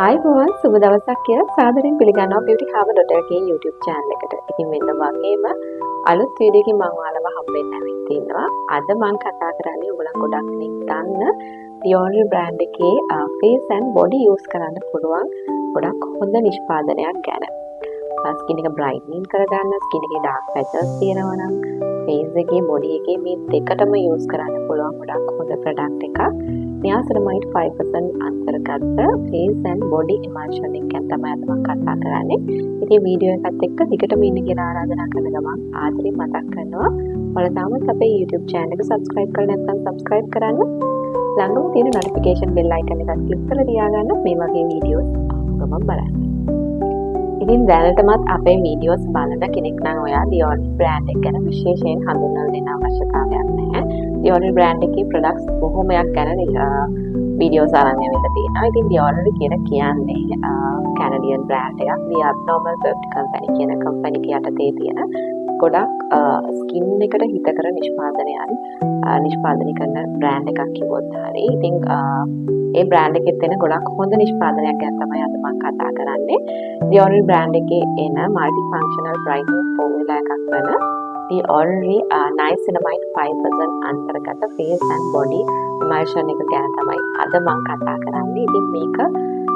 ආයුබෝවන් සුබ දවසක් කියලා සාදරයෙන් පිළිගන්නවා Beauty Harbour.lk YouTube channel එකට. ඉතින් මෙන්න වගේම අලුත් වීඩියෝ එකකින් මම ඔයාලව හම්බෙන්න ඇවිත් ඉන්නවා. අද මම කතා කරන්නේ ඔයගොල්ලන් ගොඩක් දෙනෙක් දන්න Dior brand එකේ face and body use කරන්න පුළුවන් ගොඩක් හොඳ නිෂ්පාදනයක් ගැන. ස්කින් එක brightening කරගන්න, ස්කින් එකේ dark patches තියෙනවා නම් face එකේ body එකේ මේ දෙකටම use කරන්න පුළුවන් ගොඩක් හොඳ product එකක්. Niacinamide 5% අන්තර්ගත face and body emulsion එක ගැන තමයි අද මම කතා කරන්නේ. ඉතින් වීඩියෝ එකත් එක්ක දිගටම ඉන්න කියලා ආරාධනා කරන ගමන් ආදරෙන් මතක් කරනවා. ඔයාලා තාමත් අපේ YouTube channel එක subscribe කරලා නැත්නම් subscribe කරන්න. ළඟම තියෙන notification bell icon එකත් click කරලා තියාගන්න මේ වගේ වීඩියෝස් ගමන් බලන්න. ඉතින් දැනටමත් අපේ වීඩියෝස් බලන කෙනෙක් නම් ඔයා Dior brand එක ගැන විශේෂයෙන් හඳුන්වලා දෙන්න අවශ්‍යතාවයක් නැහැ. Dior brand එකේ products බොහොමයක් ගැන වීඩියෝස් අරන් යවිලා තියෙනවා. ඉතින් Dior කියන්නේ Canadian brand එකක්. The Abnormal Beauty Company කියන company එක යටතේ තියෙන ගොඩක් skin එකට හිතකර නිෂ්පාදනය කරන brand එකක් කිව්වොත් හරි. ඉතින් ඒ brand එකේ තියෙන ගොඩක් හොඳ නිෂ්පාදනයක් ගැන තමයි අද මම කතා කරන්නේ. Dior brand එකේ එන multifunctional brightening formula එකක් වෙන Dior Niacinamide 5% අන්තර්ගත face and body emulsion එක ගැන තමයි අද මම කතා කරන්නේ. ඉතින්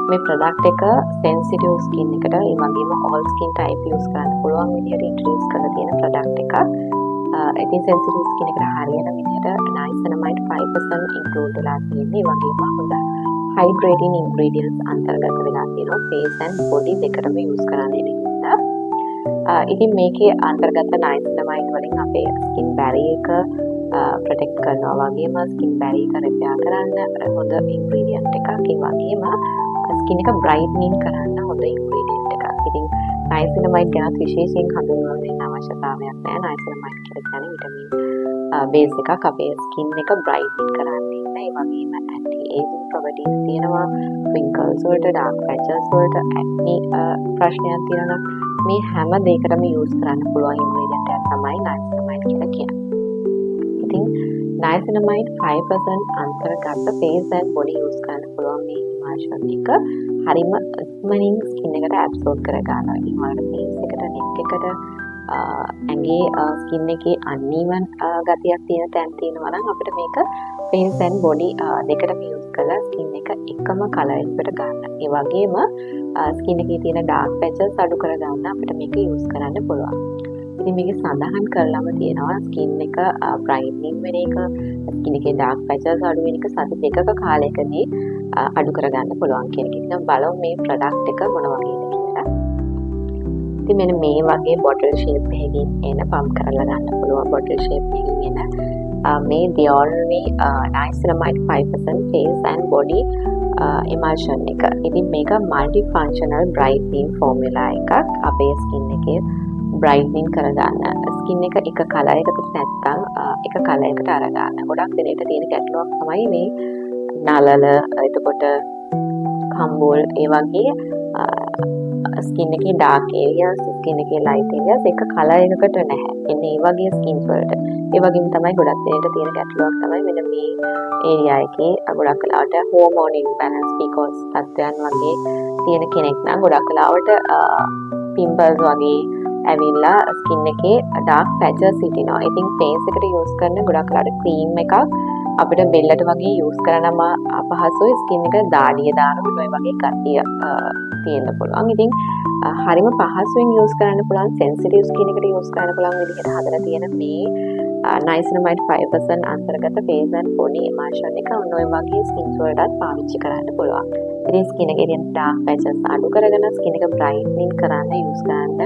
මේ product එක sensitive skin එකට ඒ වගේම all skin type use කරන්න පුළුවන් විදිහට introduce කරලා තියෙන product එකක්. ඉතින් sensitive skin එකට හරියන විදිහට Niacinamide 5% include වෙලා තියෙන්නේ. ඒ වගේම හොඳ hydrating ingredients අන්තර්ගත වෙලා තියෙනවා face and body දෙකටම use කරන්න ඉන්නේ. ඉතින් මේකේ අන්තර්ගත niacinamide වලින් අපේ skin barrier එක protect කරනවා වගේම skin barrier එක repair කරන්න හොඳ ingredient එකක්. ඒ වගේම skin එක brightening කරන්න හොඳ ingredient එකක්. ඉතින් niacinamide ගැන විශේෂයෙන් හඳුන්වලා දෙන්න අවශ්‍යතාවයක් නැහැ. niacinamide කියලා කියන්නේ vitamin base එකක් අපේ skin එක brightening කරන්නේ. ඒ වගේම anti-aging properties තියෙනවා. wrinkles වලට, dark patches වලට, acne ප්‍රශ්නයක් තියෙනවා. මේ හැම දෙයකටම use කරන්න පුළුවන් ingredient එකක් තමයි niacinamide කියලා කියන්නේ. ඉතින් niacinamide 5% අන්තර්ගත face and body use කරන්න පුළුවන් මේ emulsion එක හරිම ඉක්මනින් skin එකට absorb කර ගන්නවා. ඉතින් ඔයාලට face එකට, neck එකට, ඇඟේ skin එකේ uneven ගතියක් තියෙන තැන් තියෙනවා නම් අපිට මේක face and body දෙකටම use කරලා skin එක එකම color එකකට ගන්න. ඒ වගේම skin එකේ තියෙන dark patches අඩු කර ගන්න අපිට මේක use කරන්න පුළුවන්. ඉතින් මේකේ සඳහන් කරලාම තියෙනවා skin එක brightening වෙන එක, skin එකේ dark patches අඩු වෙන එක සති දෙකක කාලයකදී අඩු කර ගන්න පුළුවන් කියන එක. ඉතින් බලමු මේ product එක මොන වගේද කියලා. ඉතින් මෙන්න මේ වගේ bottle shape එකකින් එන pump කරලා ගන්න පුළුවන් bottle shape එකකින් එන මේ Dior Niacinamide 5% face and body emulsion එක. ඉතින් මේක multifunctional brightening formula එකක්. අපේ skin එකේ brightening කරගන්න. skin එක color එකකට නැත්තම් එක color එකට අරගන්න. ගොඩක් දෙනෙක්ට තියෙන ගැටලුවක් තමයි මේ නලල, එතකොට කම්බෝල් ඒ වගේ skin එකේ dark areas, skin එකේ light areas එක color එකකට නැහැ. එන්නේ මේ වගේ skin වලට. ඒ වගේම තමයි ගොඩක් දෙනෙක්ට තියෙන ගැටලුවක් තමයි මෙන්න මේ area එකේ ගොඩක් වෙලාවට hormone imbalance PCOS තත්ත්වයන් වගේ තියෙන කෙනෙක් නම් ගොඩක් වෙලාවට pimples වගේ ඇවිල්ලා skin එකේ dark patches හිටිනවා. ඉතින් face එකට use කරන ගොඩක් වෙලාවට cream එකක් අපිට බෙල්ලට වගේ use කරනම අපහසුයි. skin එක දාඩිය දානකොට ඔය වගේ ගතිය තියෙන්න පුළුවන්. ඉතින් හරිම පහසුවෙන් use කරන්න පුළුවන් sensitive skin එකට use කරන්න පුළුවන් විදිහට හදලා තියෙන මේ niacinamide 5% අන්තර්ගත face and body emulsion එක ඔන්න ඔය වගේ skin වලටත් පාවිච්චි කරන්න පුළුවන්. ඉතින් skin එකේ තියෙන dark patches අඩු කරගෙන skin එක brightening කරන්න use කරන්න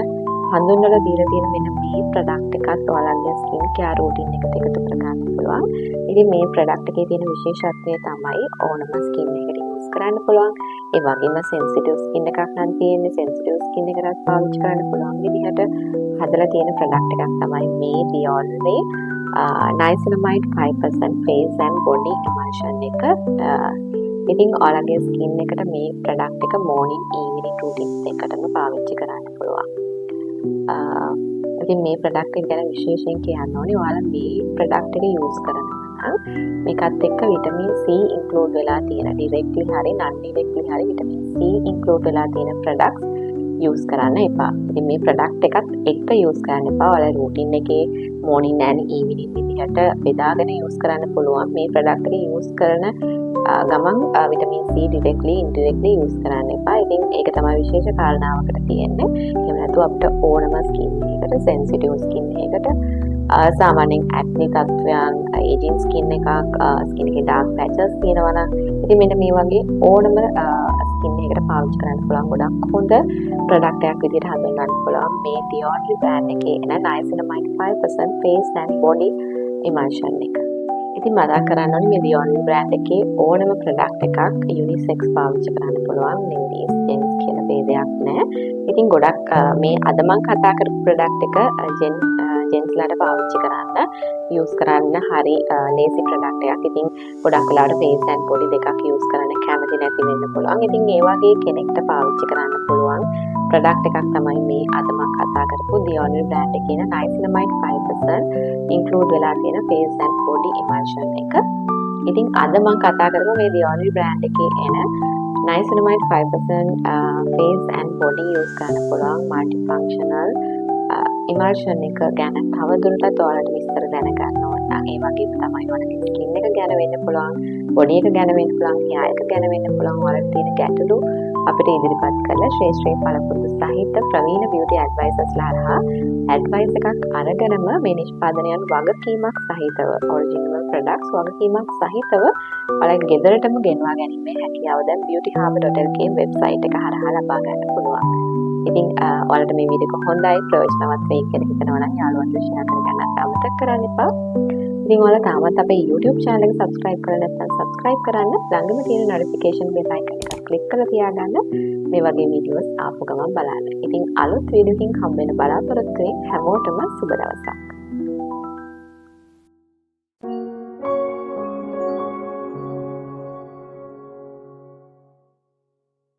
හඳුන්වලා දීලා තියෙන මෙන්න මේ product එකත් ඔයාලගේ skin care routine එකට එකතු කරගන්න පුළුවන්. ඉතින් මේ product එකේ තියෙන විශේෂත්වය තමයි ඕනම skin එකකට use කරන්න පුළුවන්. ඒ වගේම sensitive skin එකක් නම් තියෙන්නේ sensitive skin එකකට පාවිච්චි කරන්න පුළුවන් විදිහට හදලා තියෙන product එකක් තමයි මේ Dior Niacinamide 5% face and body emulsion එක. ඉතින් ඔයාලගේ skin එකට මේ product එක morning evening routine එකකටම පාවිච්චි කරන්න පුළුවන්. ඉතින් මේ product එක ගැන විශේෂයෙන් කියන්න ඕනේ ඔයාලා මේ product එක use කරනවා නම් මේකත් එක්ක විටමින් C ඉන්ක්ලූඩ් වෙලා තියෙන ඩිරෙක්ට්ලි හරි නන් ඩිරෙක්ට්ලි හරි විටමින් C ඉන්ක්ලූඩ් වෙලා තියෙන ප්‍රොඩක්ට්ස් යූස් කරන්න එපා. ඉතින් මේ ප්‍රොඩක්ට් එකත් එක්ක යූස් කරන්න එපා. ඔයාලා රූටින් එකේ මෝර්නින් ඇන්ඩ් ඊවිනින් විදිහට බෙදාගෙන යූස් කරන්න පුළුවන්. මේ ප්‍රොඩක්ට් එක යූස් කරන ගමන් විටමින් C ඩිරෙක්ට්ලි ඉන්ඩිරෙක්ට්ලි යූස් කරන්න එපා. ඉතින් ඒක තමයි විශේෂ කාරණාවකට තියෙන්නේ. එහෙම නැතුව අපිට ඕනම ස්කින් එකකට සෙන්සිටිව් ස්කින් එකකට සාමාන්‍යයෙන් ඇක්නි තත්ත්වයන් ඒජින් ස්කින් එකක් ස්කින් එකේ ඩාර්ක් පැචස් තියෙනවා නම් ඉතින් මෙන්න මේ වගේ ඕනම ස්කින් එකකට පාවිච්චි කරන්න පුළුවන් ගොඩක් හොඳ ප්‍රොඩක්ට් එකක් විදිහට හඳුන්වන්න පුළුවන් මේ The Ordinary brand එකේ එන niacinamide 5% face and body emulsion එක. ඉතින් මතක් කරන්න ඕනේ මේ The Ordinary brand එකේ ඕනම ප්‍රොඩක්ට් එකක් unisex පාවිච්චි කරන්න පුළුවන්. ladies gents කියන ભેදයක් නැහැ. ඉතින් ගොඩක් මේ අද මම කතා කරපු ප්‍රොඩක්ට් එක ජෙන්ට්ස්ලාට පාවිච්චි කරන්න යූස් කරන්න හරි ලේසි ප්‍රොඩක්ට් එකක්. ඉතින් ගොඩක් වෙලාවට face and body දෙකක් යූස් කරන්න කැමති නැති වෙන්න පුළුවන්. ඉතින් ඒ වගේ කෙනෙක්ට පාවිච්චි කරන්න පුළුවන් ප්‍රොඩක්ට් එකක් තමයි මේ අද මම කතා කරපු The Ordinary brand එකේ තියෙන niacinamide 5% include වෙලා තියෙන face and body emulsion එක. ඉතින් අද මම කතා කරමු මේ The Ordinary brand එකේ එන niacinamide 5% face and body use කරන්න පුළුවන් multifunctional emulsion එක ගැන තවදුරටත් ඔයාලට විස්තර දැනගන්න ඕන නම් ඒ වගේම තමයි ඔයාලගේ ස්කින් එක ගැන වෙන්න පුළුවන්, බොඩි එක ගැන වෙන්න පුළුවන්, hair එක ගැන වෙන්න පුළුවන් ඔයාලට තියෙන ගැටලු අපිට ඉදිරිපත් කරලා ශ්‍රේෂ්ඨ පළපොතු සහිත ප්‍රවීණ beauty advisors-ලා හරහා advice එකක් අරගෙනම මේ නිෂ්පාදනයන් වගකීමක් සහිතව original products වගකීමක් සහිතව ඔයාලගේ ගෙදරටම ගෙන්වා ගැනීමේ හැකියාව දැන් beautyharbour.lk website එක හරහා ලබා ගන්න පුළුවන්. ඉතින් ඔයාලට මේ වීඩියෝ එක හොඳයි ප්‍රයෝජනවත් වෙයි කියලා හිතනවා නම් යාළුවන්ට share කරගන්නත් අමතක කරන්න එපා. ඉතින් ඔයාලා තාමත් අපේ YouTube channel එක subscribe කරලා නැත්නම් subscribe කරන්න. ළඟම තියෙන notification bell icon එක click කරලා තියාගන්න. මේ වගේ videos ආපු ගමන් බලන්න. ඉතින් අලුත් වීඩියෝකින් හම්බ වෙන බලාපොරොත්තු වෙමින් හැමෝටම සුබ දවසක්.